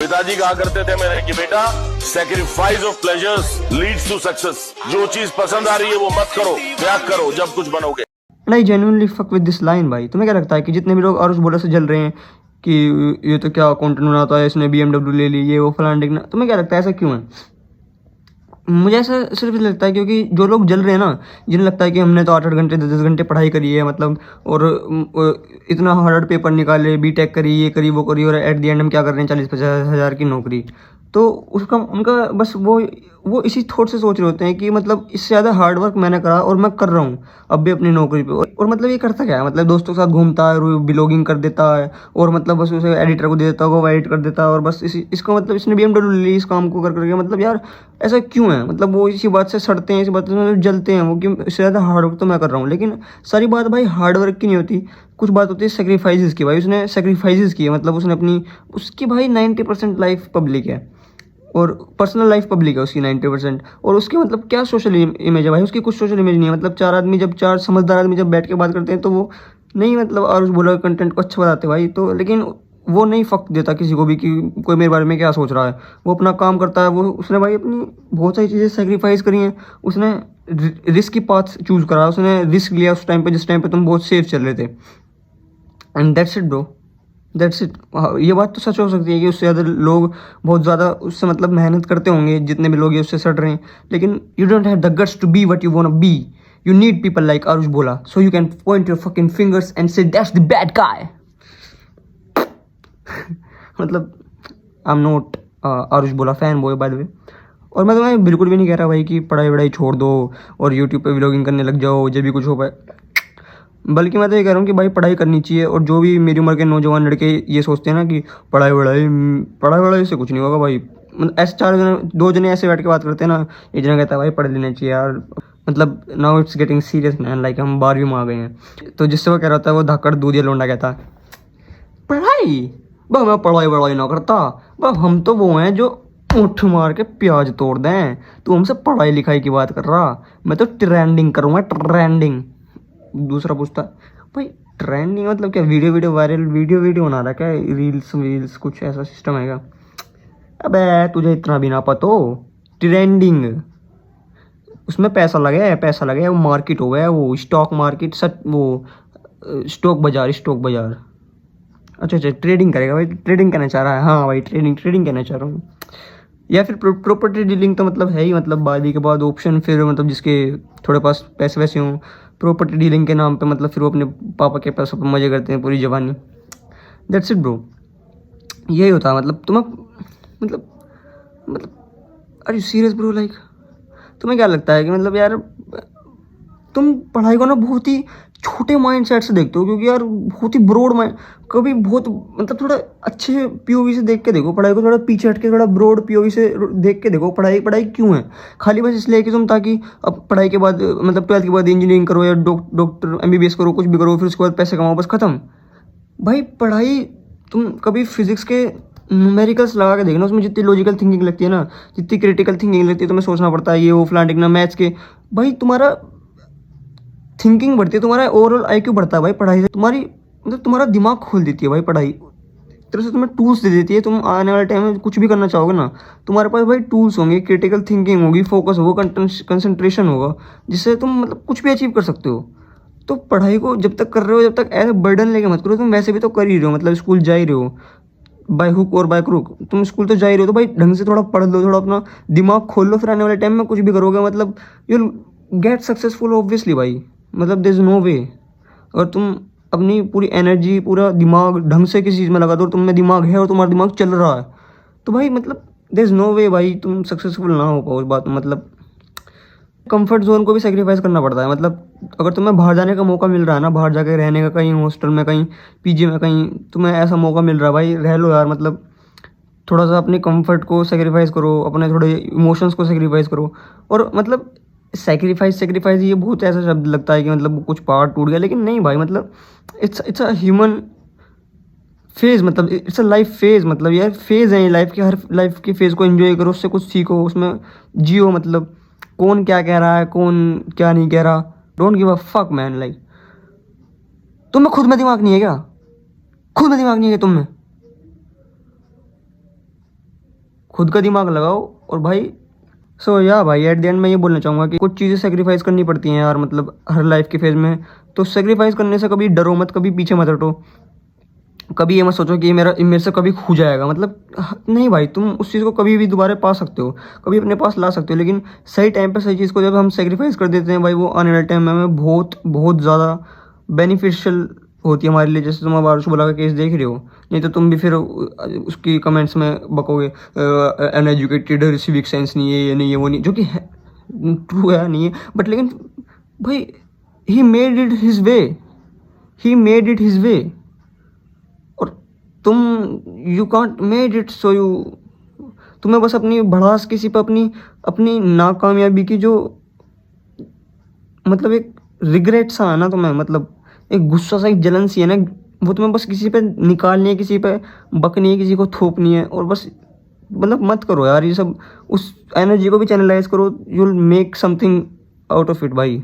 पिताजी कहा करते थे मेरे कि बेटा sacrifice of pleasures leads to success. जो चीज पसंद आ रही है वो मत करो, त्याग करो जब कुछ बनोगे। नहीं, genuinely fuck with this line भाई। तुम्हें क्या लगता है कि जितने भी लोग आरुष बोला से जल रहे हैं कि ये तो क्या कंटेंट बनाता है, इसने BMW ले ली, ये वो फलाना ढिकना, तुम्हें क्या लगता है ऐसा क्यों है? मुझे ऐसा सिर्फ इसलिए लगता है क्योंकि जो लोग जल रहे हैं ना, जिन्हें लगता है कि हमने तो 8-8 घंटे 10-10 घंटे पढ़ाई करी है मतलब, और इतना हार्ड पेपर निकाले, बीटेक करी, ये करी वो करी, और एट द एंड हम क्या कर रहे हैं 40-50 हज़ार की नौकरी। तो उसका उनका बस वो इसी थॉट से सोच रहे होते हैं कि मतलब इससे ज़्यादा हार्ड वर्क मैंने करा और मैं कर रहा हूँ अब भी अपनी नौकरी पे। और मतलब ये करता क्या है, मतलब दोस्तों के साथ घूमता है, ब्लॉगिंग कर देता है, और मतलब बस उसे एडिटर को दे देता है, वो एडिट कर देता है, और बस इसको मतलब इसने BMW ले ली इस काम को कर करके। मतलब यार ऐसा क्यों है? मतलब वो इसी बात से सड़ते हैं, इसी बात से मतलब जलते हैं वो कि इससे ज़्यादा हार्ड वर्क तो मैं कर रहा हूँ। लेकिन सारी बात भाई हार्ड वर्क की नहीं होती, कुछ बात होती है सेक्रीफाइसेस की। भाई उसने सेक्रीफाइसेस किए, मतलब उसने अपनी, उसकी भाई 90% लाइफ पब्लिक है और पर्सनल लाइफ पब्लिक है उसकी 90%। और उसके मतलब क्या सोशल इमेज है भाई? उसकी कुछ सोशल इमेज नहीं है। मतलब चार समझदार आदमी जब बैठ के बात करते हैं तो वो नहीं मतलब आरुष बोला कंटेंट को अच्छा बताते भाई तो, लेकिन वो नहीं फक देता किसी को भी कि कोई मेरे बारे में क्या सोच रहा है। वो अपना काम करता है। वो उसने भाई अपनी बहुत सारी चीज़ें सेक्रीफाइस करी हैं। उसने रिस्क की पाथ चूज़ करा, उसने रिस्क लिया उस टाइम पे जिस टाइम पे तुम बहुत सेफ चल रहे थे। And that's it bro, that's it. ये बात तो सच हो सकती है कि उससे ज़्यादा लोग बहुत ज़्यादा उससे मतलब मेहनत करते होंगे, जितने भी लोग ये उससे सड़ रहे हैं, लेकिन you don't have the guts to be what you want to be. You need people like Arush Bola so you can point your fucking fingers and say that's the bad guy. मतलब I am not Arush Bola fan boy by the way. और मैं तुम्हें बिल्कुल भी नहीं कह रहा भाई कि पढ़ाई वढ़ाई छोड़ दो और यूट्यूब पे व्लॉगिंग करने लग जाओ जब भी कुछ हो पाए, बल्कि मैं तो ये कह रहा हूँ कि भाई पढ़ाई करनी चाहिए। और जो भी मेरी उम्र के नौजवान लड़के ये सोचते हैं ना कि पढ़ाई वढ़ाई से कुछ नहीं होगा भाई, मतलब ऐसे 2 जने ऐसे बैठ के बात करते हैं ना, एक जना कहता है भाई पढ़ लेना चाहिए यार, मतलब now it's getting serious man, like हम 12वीं में आ गए हैं। तो जिससे वो कह रहा था वो धाकड़ दूधिया लोंडा कहता पढ़ाई, बस मैं पढ़ाई वढ़ाई ना करता, बस हम तो वो हैं जो ऊँट मार के प्याज तोड़ दें, तू हमसे पढ़ाई लिखाई की बात कर रहा, मैं तो ट्रेंडिंग करूँगा ट्रेंडिंग। दूसरा पूछता भाई ट्रेंडिंग मतलब क्या, वीडियो वायरल वीडियो बना रहा है क्या, रील्स कुछ ऐसा सिस्टम है क्या? अबे तुझे इतना भी ना पता हो, ट्रेंडिंग उसमें पैसा लगे, वो मार्केट हो गया, वो स्टॉक मार्केट सच, वो स्टॉक बाजार। अच्छा ट्रेडिंग करेगा भाई, ट्रेडिंग करना चाह रहा है? हाँ भाई ट्रेडिंग करना चाह रहा हूँ। या फिर प्रॉपर्टी डीलिंग तो मतलब है ही, मतलब बारहवीं के बाद ऑप्शन, फिर मतलब जिसके थोड़े पास पैसे वैसे हों, प्रॉपर्टी डीलिंग के नाम पे मतलब फिर वो अपने पापा के पैसों पर मजे करते हैं पूरी जवानी। दैट्स इट ब्रो, यही होता है। मतलब तुम्हें मतलब अरे सीरियस ब्रो, लाइक तुम्हें क्या लगता है कि मतलब यार तुम पढ़ाई को ना बहुत ही छोटे माइंड सेट से देखते हो, क्योंकि यार बहुत ही ब्रॉड माइंड, कभी बहुत मतलब थोड़ा अच्छे पीओवी से देख के देखो पढ़ाई को, थोड़ा पीछे हट के थोड़ा ब्रॉड पीओवी से देख के देखो पढ़ाई क्यों है खाली बस इसलिए कि तुम ताकि अब पढ़ाई के बाद मतलब 12th के बाद इंजीनियरिंग करो या डॉक्टर MBBS करो, कुछ भी करो, फिर उसके बाद पैसे कमाओ, बस खत्म। भाई पढ़ाई तुम कभी फिजिक्स के न्यूमेरिकल्स लगा के देखना, उसमें जितनी लॉजिकल थिंकिंग लगती है ना, जितनी क्रिटिकल थिंकिंग लगती है, तुम्हें सोचना पड़ता है ये वो फलाना टिकना मैथ्स के, भाई तुम्हारा थिंकिंग बढ़ती है, तुम्हारा ओवरऑल IQ बढ़ता है भाई पढ़ाई से। तुम्हारी मतलब तुम्हारा दिमाग खोल देती है भाई पढ़ाई, एक तरह से तुम्हें टूल्स दे देती है। तुम आने वाले टाइम में कुछ भी करना चाहोगे ना, तुम्हारे पास भाई टूल्स होंगे, क्रिटिकल थिंकिंग होगी, फोकस होगा, कंसंट्रेशन होगा, जिससे तुम मतलब कुछ भी अचीव कर सकते हो। तो पढ़ाई को जब तक कर रहे हो, जब तक एज बर्डन लेके मत करो। तुम वैसे भी तो कर ही रहे हो, मतलब स्कूल जा ही रहे हो बाय हुक और बाय क्रुक, तुम स्कूल तो जा ही रहे हो, तो भाई ढंग से थोड़ा पढ़ लो, थोड़ा अपना दिमाग खोल लो, फिर आने वाले टाइम में कुछ भी करोगे मतलब you will get successful obviously भाई। मतलब देयर इज नो वे, अगर तुम अपनी पूरी एनर्जी पूरा दिमाग ढंग से किसी चीज़ में लगा दो और तुम में दिमाग है और तुम्हारा दिमाग चल रहा है, तो भाई मतलब देयर इज नो वे भाई तुम सक्सेसफुल ना हो पाओ उस बात में। मतलब कंफर्ट जोन को भी सेक्रीफाइस करना पड़ता है। मतलब अगर तुम्हें बाहर जाने का मौका मिल रहा है ना, बाहर जाके रहने का, कहीं हॉस्टल में, कहीं PG में, कहीं तुम्हें ऐसा मौका मिल रहा है भाई, रह लो यार। मतलब थोड़ा सा अपने कंफर्ट को सेक्रीफाइस करो, अपने थोड़े इमोशंस को सेक्रीफाइस करो। और मतलब सेक्रीफाइस ये बहुत ऐसा शब्द लगता है कि मतलब कुछ पहाड़ टूट गया, लेकिन नहीं भाई, मतलब इट्स अ ह्यूमन फेज़, मतलब इट्स अ लाइफ फेज़। मतलब यार फेज़ है ये लाइफ के, हर लाइफ के फेज़ को एंजॉय करो, उससे कुछ सीखो, उसमें जियो। मतलब कौन क्या कह रहा है, कौन क्या नहीं कह रहा, don't give a fuck man. Like तुम्हें खुद में दिमाग नहीं है क्या? खुद में दिमाग नहीं है तुम में? खुद का दिमाग लगाओ। और भाई सो या भाई एट द एंड मैं ये बोलना चाहूँगा कि कुछ चीज़ें सेक्रीफाइस करनी पड़ती हैं यार, मतलब हर लाइफ के फेज़ में। तो सेक्रीफाइस करने से कभी डरो मत, कभी पीछे मत हटो, कभी ये मत सोचो कि मेरे से कभी खो जाएगा। मतलब नहीं भाई, तुम उस चीज़ को कभी भी दोबारा पा सकते हो, कभी अपने पास ला सकते हो, लेकिन सही टाइम पे सही चीज़ को जब हम सेक्रीफाइस कर देते हैं भाई, वो आने वाले टाइम में हमें बहुत बहुत ज़्यादा बेनिफिशियल होती है हमारे लिए। जैसे तुम अब आरुषबला का केस देख रहे हो, नहीं तो तुम भी फिर उसकी कमेंट्स में बकोगे अनएजुकेटेड, सिविक सेंस नहीं है, ये नहीं है, वो नहीं, जो कि है ट्रू है, नहीं है, बट लेकिन भाई he made it his way, he made it his way. और तुम you can't made it, so you, तुम्हें बस अपनी भड़ास किसी पर अपनी नाकामयाबी की जो मतलब एक रिग्रेट सा है ना तुम्हें, मतलब एक गुस्सा सा, एक जलन सी है ना, वो तुम्हें बस किसी पे निकालनी है, किसी पे बकनी है, किसी को थोपनी है। और बस मतलब मत करो यार ये सब, उस एनर्जी को भी चैनलाइज करो, you will make something out of it भाई।